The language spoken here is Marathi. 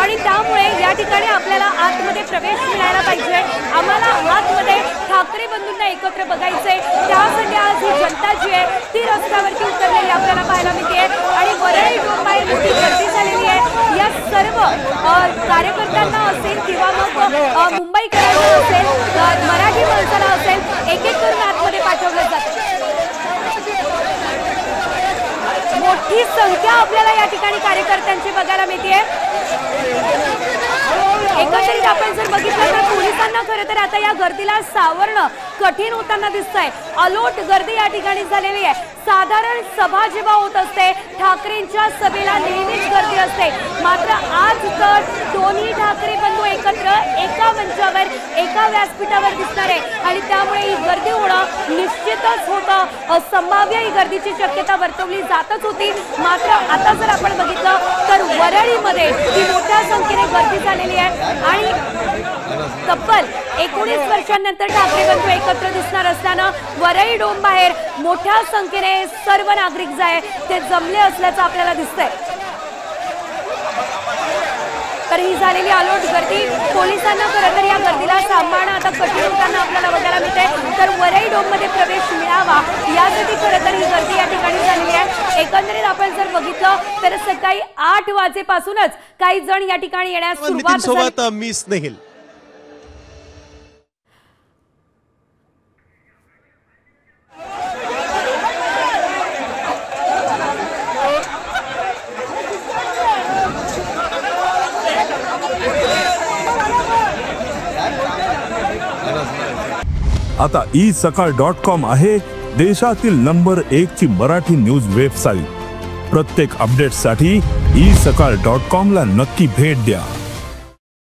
आणि त्यामुळे या ठिकाणी आपल्याला आतमध्ये प्रवेश मिळायला पाहिजे। आम्हाला आतमध्ये ठाकरे बंधूंना एकत्र बघायचे, त्यासाठी आज ही जनता जी आहे ती रस्त्यावरती उतरलेली आपल्याला पाहायला मिळते आणि वरळी डोंबाहेर मोठी गर्दी झालेली आहे। या सर्व कार्यकर्त्यांना असेल किंवा मग मुंबईकरांना असेल, मराठी माणसाला असेल, एक एक करून आतमध्ये पाठवलं जातं। मोठी संख्या आपल्याला या ठिकाणी कार्यकर्त्यांची बघायला मिळते। एकंदरीत आपण जर बघितलं तर पोलिसांना खरं तर आता या गर्दीला सावरणं कठीण होताना दिसतंय। अलोट गर्दी या ठिकाणी झालेली आहे। साधारण सभा जेव्हा होत असते, ठाकरेंच्या सभेला नेहमीच गर्दी असते, मात्र आज तर दोन्ही ठाकरे बंधू एकत्र एका मंचावर एका व्यासपीठावर दिसणार आहे आणि त्यामुळे ही गर्दी होणं निश्चितच होतं। संभाव्य ही गर्दीची शक्यता वर्तवली जातच होती, मात्र आता जर आपण बघितलं तर वरळीमध्ये ही मोठ्या संख्येने गर्दी झालेली आहे आणि तब्बल 19 वर्षांनंतर ठाकरे बंधू एकत्र दिसणार असताना वरळी डोंबाहेर मोठ्या संख्येने सर्व नागरिक जे आहे ते जमले असल्याचं आपल्याला दिसतंय। तर ही झालेली अलोट गर्दी पोलिसांना खरं तर या गर्दीला सांभाळणं आता कठीण होताना आपल्याला बघायला मिळते। तर वरळी डोममध्ये प्रवेश मिळावा यासाठी खरं तर ही गर्दी या ठिकाणी झालेली आहे। एकंदरीत आपण जर बघितलं तर सकाळी 8 वाजेपासूनच काही जण या ठिकाणी येण्यास सुरुवात झाली। मी स्नेहिल आता isakal.com आहे देशातील नंबर 1 ची मराठी न्यूज वेबसाईट। प्रत्येक अपडेटसाठी isakal.com ला नक्की भेट द्या।